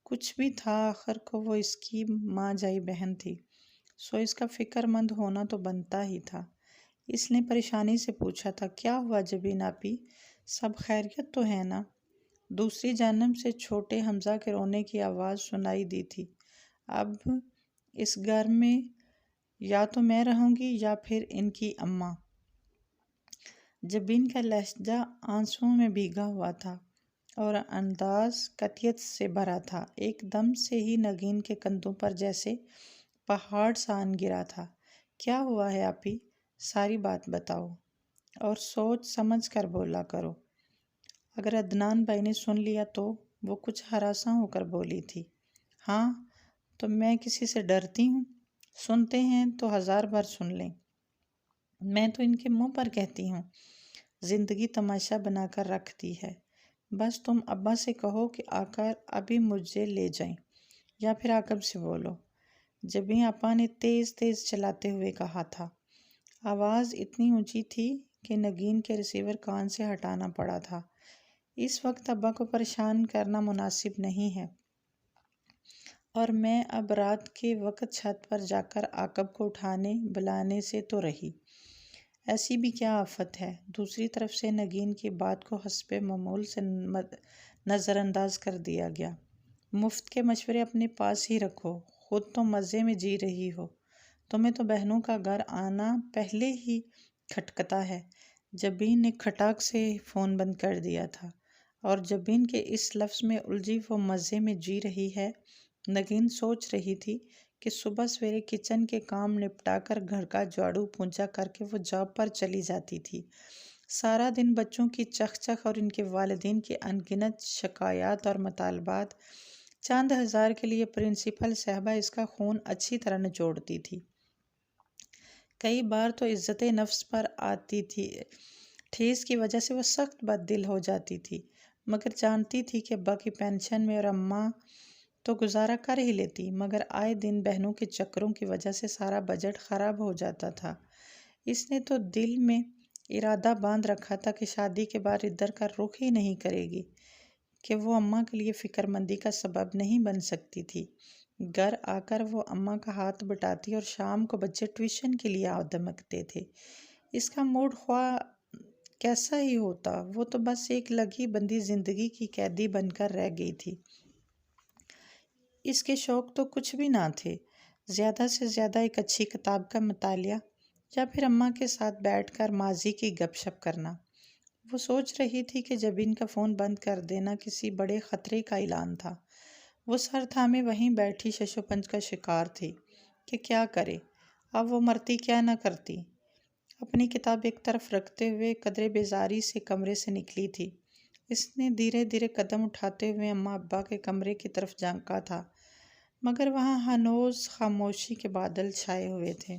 کچھ بھی تھا، آخر کو وہ اس کی ماں جائی بہن تھی، سو اس کا فکر مند ہونا تو بنتا ہی تھا۔ اس نے پریشانی سے پوچھا تھا، کیا ہوا جبین آپی، سب خیریت تو ہے نا؟ دوسری جانب سے چھوٹے حمزہ کے رونے کی آواز سنائی دی تھی۔ اب اس گھر میں یا تو میں رہوں گی یا پھر ان کی اماں۔ جبین کا لہجہ آنسوؤں میں بھیگا ہوا تھا اور انداز قطعیت سے بھرا تھا۔ ایک دم سے ہی نگین کے کندھوں پر جیسے پہاڑ سا آن گرا تھا۔ کیا ہوا ہے آپی، ساری بات بتاؤ اور سوچ سمجھ کر بولا کرو۔ اگر عدنان بھائی نے سن لیا تو؟ وہ کچھ ہراساں ہو کر بولی تھی۔ ہاں تو میں کسی سے ڈرتی ہوں؟ سنتے ہیں تو ہزار بار سن لیں، میں تو ان کے منہ پر کہتی ہوں۔ زندگی تماشا بنا کر رکھ دی ہے، بس تم ابا سے کہو کہ آ کر ابھی مجھے لے جائیں، یا پھر عاقب سے بولو، جبین آپا نے تیز تیز چلاتے ہوئے کہا تھا۔ آواز اتنی اونچی تھی کہ نگین کے ریسیور کان سے ہٹانا پڑا تھا۔ اس وقت ابا کو پریشان کرنا مناسب نہیں ہے، اور میں اب رات کے وقت چھت پر جا کر عاقب کو اٹھانے بلانے سے تو رہی۔ ایسی بھی کیا آفت ہے؟ دوسری طرف سے نگین کی بات کو حسب معمول سے نظر انداز کر دیا گیا۔ مفت کے مشورے اپنے پاس ہی رکھو، خود تو مزے میں جی رہی ہو، تمہیں تو بہنوں کا گھر آنا پہلے ہی کھٹکتا ہے۔ جبین نے کھٹاک سے فون بند کر دیا تھا، اور جبین کے اس لفظ میں الجھی وہ مزے میں جی رہی ہے۔ نگین سوچ رہی تھی کہ صبح سویرے کچن کے کام نپٹا کر گھر کا جھاڑو پونچھا کر کے وہ جاب پر چلی جاتی تھی۔ سارا دن بچوں کی چخ چخ اور ان کے والدین کی ان گنت شکایات اور مطالبات، چند ہزار کے لیے پرنسپل صاحبہ اس کا خون اچھی طرح نچوڑتی تھی۔ کئی بار تو عزت نفس پر آتی تھی ٹھیس کی وجہ سے وہ سخت بد دل ہو جاتی تھی، مگر جانتی تھی کہ ابا کی پینشن میں اور اماں تو گزارا کر ہی لیتی، مگر آئے دن بہنوں کے چکروں کی وجہ سے سارا بجٹ خراب ہو جاتا تھا۔ اس نے تو دل میں ارادہ باندھ رکھا تھا کہ شادی کے بعد ادھر کا رخ ہی نہیں کرے گی، کہ وہ اماں کے لیے فکر مندی کا سبب نہیں بن سکتی تھی۔ گھر آ کر وہ اماں کا ہاتھ بٹاتی اور شام کو بچے ٹیوشن کے لیے دمکتے تھے۔ اس کا موڈ خواہ کیسا ہی ہوتا، وہ تو بس ایک لگی بندی زندگی کی قیدی بن کر رہ گئی تھی۔ اس کے شوق تو کچھ بھی نہ تھے، زیادہ سے زیادہ ایک اچھی کتاب کا مطالعہ یا پھر اماں کے ساتھ بیٹھ کر ماضی کی گپ شپ کرنا۔ وہ سوچ رہی تھی کہ جبین کا فون بند کر دینا کسی بڑے خطرے کا اعلان تھا۔ وہ سر تھامے وہیں بیٹھی ششوپنج کا شکار تھی کہ کیا کرے، اب وہ مرتی کیا نہ کرتی۔ اپنی کتاب ایک طرف رکھتے ہوئے قدرے بیزاری سے کمرے سے نکلی تھی۔ اس نے دھیرے دھیرے قدم اٹھاتے ہوئے اماں ابا کے کمرے کی طرف جھانکا تھا، مگر وہاں ہنوز خاموشی کے بادل چھائے ہوئے تھے۔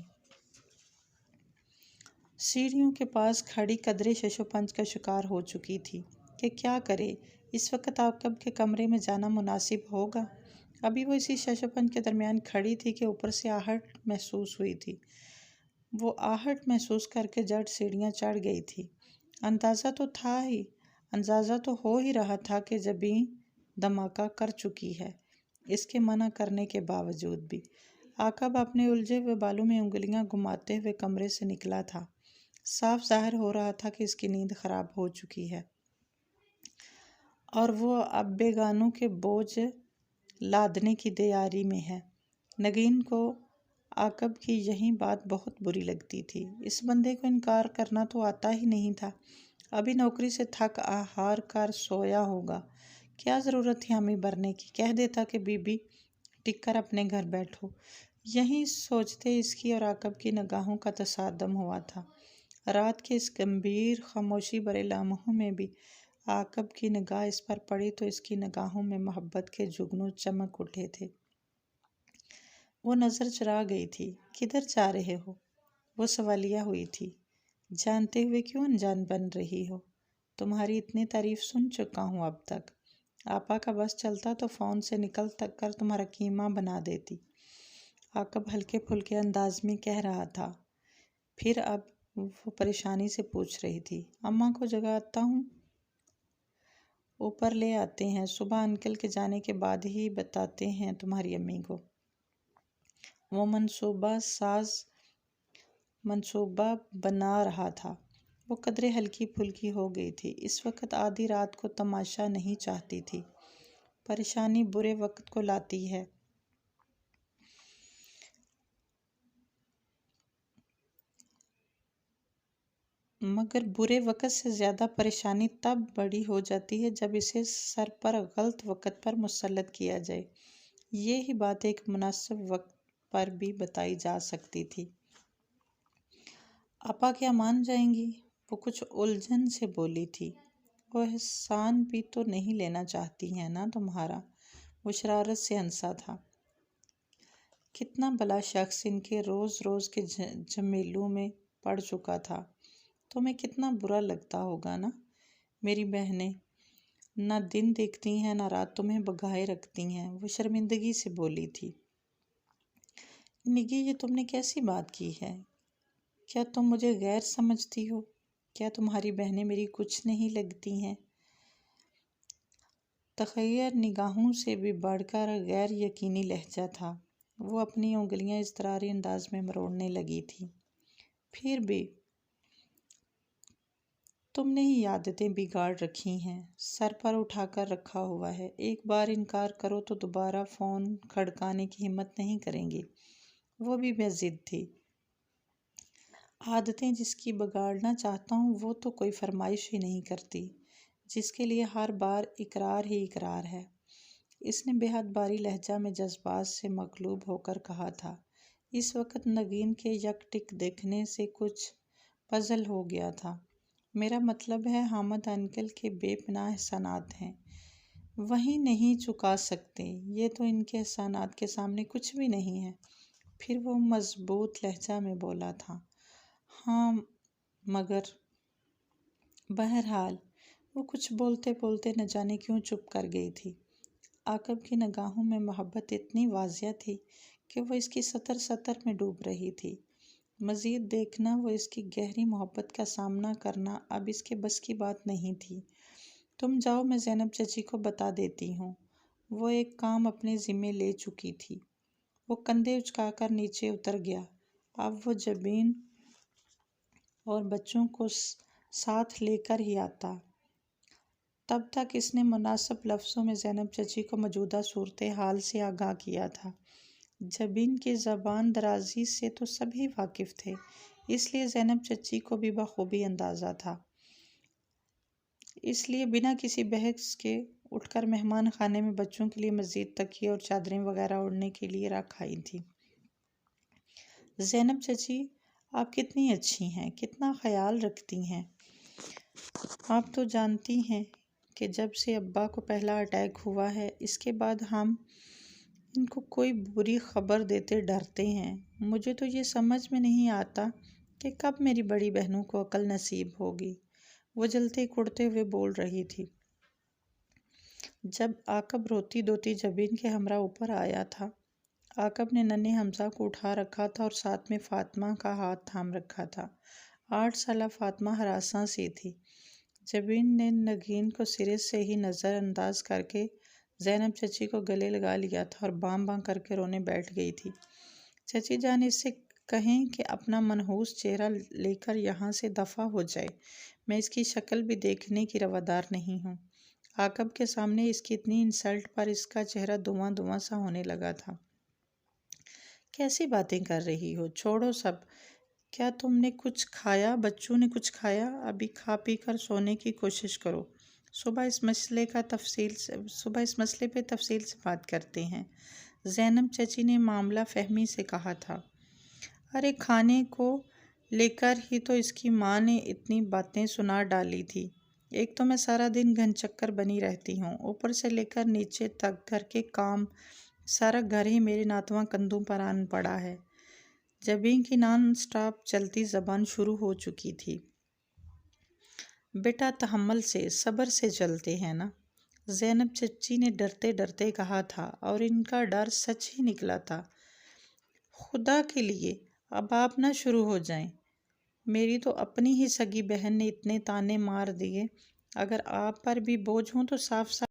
سیڑھیوں کے پاس کھڑی قدرے ششوپنج کا شکار ہو چکی تھی کہ کیا کرے، اس وقت عاقب کے کمرے میں جانا مناسب ہوگا؟ ابھی وہ اسی ششوپنج کے درمیان کھڑی تھی کہ اوپر سے آہٹ محسوس ہوئی تھی۔ وہ آہٹ محسوس کر کے جھٹ سیڑھیاں چڑھ گئی تھی۔ اندازہ تو ہو ہی رہا تھا کہ جبیں دھماکہ کر چکی ہے۔ اس کے منع کرنے کے باوجود بھی عاقب اپنے الجھے ہوئے بالوں میں انگلیاں گھماتے ہوئے کمرے سے نکلا تھا۔ صاف ظاہر ہو رہا تھا کہ اس کی نیند خراب ہو چکی ہے، اور وہ اب بیگانوں کے بوجھ لادنے کی تیاری میں ہے۔ نگین کو عاقب کی یہی بات بہت بری لگتی تھی۔ اس بندے کو انکار کرنا تو آتا ہی نہیں تھا۔ ابھی نوکری سے تھک ہار کر سویا ہوگا، کیا ضرورت تھی حامی بھرنے کی؟ کہہ دیتا کہ بی بی ٹک کر اپنے گھر بیٹھو۔ یہی سوچتے اس کی اور عاقب کی نگاہوں کا تصادم ہوا تھا۔ رات کے اس گمبھیر خاموشی بھرے لمحوں میں بھی عاقب کی نگاہ اس پر پڑی تو اس کی نگاہوں میں محبت کے جگنو چمک اٹھے تھے۔ وہ نظر چرا گئی تھی۔ کدھر جا رہے ہو؟ وہ سوالیہ ہوئی تھی۔ جانتے ہوئے کیوں انجان بن رہی ہو؟ تمہاری اتنی تعریف سن چکا ہوں اب تک۔ آپا کا بس چلتا تو فون سے نکل تک کر تمہارا کیما بنا دیتی، عاقب ہلکے پھلکے انداز میں کہہ رہا تھا۔ پھر اب وہ پریشانی سے پوچھ رہی تھی، اماں کو جگاتا ہوں، اوپر لے آتے ہیں، صبح انکل کے جانے کے بعد ہی بتاتے ہیں تمہاری امی کو۔ وہ منصوبہ بنا رہا تھا۔ وہ قدرے ہلکی پھلکی ہو گئی تھی۔ اس وقت آدھی رات کو تماشا نہیں چاہتی تھی۔ پریشانی برے وقت کو لاتی ہے، مگر برے وقت سے زیادہ پریشانی تب بڑی ہو جاتی ہے جب اسے سر پر غلط وقت پر مسلط کیا جائے۔ یہی بات ایک مناسب وقت پر بھی بتائی جا سکتی تھی۔ آپا کیا مان جائیں گی؟ وہ کچھ الجھن سے بولی تھی۔ وہ احسان بھی تو نہیں لینا چاہتی ہیں نا تمہارا؟ وہ شرارت سے ہنسا تھا۔ کتنا بھلا شخص ان کے روز روز کے جھمیلوں میں پڑ چکا تھا۔ تمہیں کتنا برا لگتا ہوگا نا؟ میری بہنیں نہ دن دیکھتی ہیں نہ رات، تمہیں بگائے رکھتی ہیں، وہ شرمندگی سے بولی تھی۔ نگی، یہ تم نے کیسی بات کی ہے؟ کیا تم مجھے غیر سمجھتی ہو؟ کیا تمہاری بہنیں میری کچھ نہیں لگتی ہیں؟ تغیر نگاہوں سے بھی بڑھ کر غیر یقینی لہجہ تھا۔ وہ اپنی انگلیاں اضطراری انداز میں مروڑنے لگی تھی۔ پھر بھی تم نے ہی عادتیں بگاڑ رکھی ہیں، سر پر اٹھا کر رکھا ہوا ہے۔ ایک بار انکار کرو تو دوبارہ فون کھڑکانے کی ہمت نہیں کریں گی۔ وہ بھی بے ضد تھی۔ عادتیں جس کی بگاڑنا چاہتا ہوں وہ تو کوئی فرمائش ہی نہیں کرتی، جس کے لیے ہر بار اقرار ہی اقرار ہے۔ اس نے بے حد باری لہجہ میں جذبات سے مغلوب ہو کر کہا تھا۔ اس وقت نگین کے یک ٹک دیکھنے سے کچھ پزل ہو گیا تھا۔ میرا مطلب ہے حامد انکل کے بے پناہ احسانات ہیں، وہیں نہیں چکا سکتے، یہ تو ان کے احسانات کے سامنے کچھ بھی نہیں ہے۔ پھر وہ مضبوط لہجہ میں بولا تھا، ہاں مگر… بہرحال وہ کچھ بولتے بولتے نہ جانے کیوں چپ کر گئی تھی۔ عاقب کی نگاہوں میں محبت اتنی واضح تھی کہ وہ اس کی سطر سطر میں ڈوب رہی تھی۔ مزید دیکھنا، وہ اس کی گہری محبت کا سامنا کرنا اب اس کے بس کی بات نہیں تھی۔ تم جاؤ، میں زینب چچی کو بتا دیتی ہوں۔ وہ ایک کام اپنے ذمے لے چکی تھی۔ وہ کندھے اچکا کر نیچے اتر گیا۔ اب وہ جبین اور بچوں کو ساتھ لے کر ہی آتا۔ تب تک اس نے مناسب لفظوں میں زینب چچی کو موجودہ صورتحال سے آگاہ کیا تھا۔ جبین کی زبان درازی سے تو سبھی واقف تھے، اس لیے زینب چچی کو بھی بخوبی اندازہ تھا۔ اس لیے بنا کسی بحث کے اٹھ کر مہمان خانے میں بچوں کے لیے مزید تکیے اور چادریں وغیرہ اوڑھنے کے لیے رکھ آئی تھی۔ زینب چچی، آپ کتنی اچھی ہیں، کتنا خیال رکھتی ہیں۔ آپ تو جانتی ہیں کہ جب سے ابا کو پہلا اٹیک ہوا ہے، اس کے بعد ہم ان کو کوئی بری خبر دیتے ڈرتے ہیں۔ مجھے تو یہ سمجھ میں نہیں آتا کہ کب میری بڑی بہنوں کو عقل نصیب ہوگی۔ وہ جلتے کڑتے ہوئے بول رہی تھی۔ جب عاقب روتی دھوتی جبین کے ہمراہ اوپر آیا تھا، عاقب نے ننھے حمزہ کو اٹھا رکھا تھا اور ساتھ میں فاطمہ کا ہاتھ تھام رکھا تھا۔ 8 سالہ فاطمہ ہراساں سی تھی۔ جبین نے نگین کو سرے سے ہی نظر انداز کر کے زینب چچی کو گلے لگا لیا تھا اور باں باں کر کے رونے بیٹھ گئی تھی۔ چچی جان، اس سے کہیں کہ اپنا منحوس چہرہ لے کر یہاں سے دفع ہو جائے، میں اس کی شکل بھی دیکھنے کی روادار نہیں ہوں۔ عاقب کے سامنے اس کی اتنی انسلٹ پر اس کا چہرہ دھواں دھواں سا ہونے لگا تھا۔ کیسی باتیں کر رہی ہو، چھوڑو سب۔ کیا تم نے کچھ کھایا؟ بچوں نے کچھ کھایا؟ ابھی کھا پی کر سونے کی کوشش کرو، صبح اس مسئلے پہ تفصیل سے بات کرتے ہیں، زینب چچی نے معاملہ فہمی سے کہا تھا۔ ارے کھانے کو لے کر ہی تو اس کی ماں نے اتنی باتیں سنا ڈالی تھی۔ ایک تو میں سارا دن گھن چکر بنی رہتی ہوں، اوپر سے لے کر نیچے تک گھر کے کام، سارا گھر ہی میرے ناتواں کندھوں پر آن پڑا ہے۔ جبین کی نان سٹاپ چلتی زبان شروع ہو چکی تھی۔ بیٹا تحمل سے، صبر سے چلتے ہیں نا، زینب چچی نے ڈرتے ڈرتے کہا تھا، اور ان کا ڈر سچ ہی نکلا تھا۔ خدا کے لیے اب آپ نہ شروع ہو جائیں، میری تو اپنی ہی سگی بہن نے اتنے طعنے مار دیے، اگر آپ پر بھی بوجھ ہوں تو صاف صاف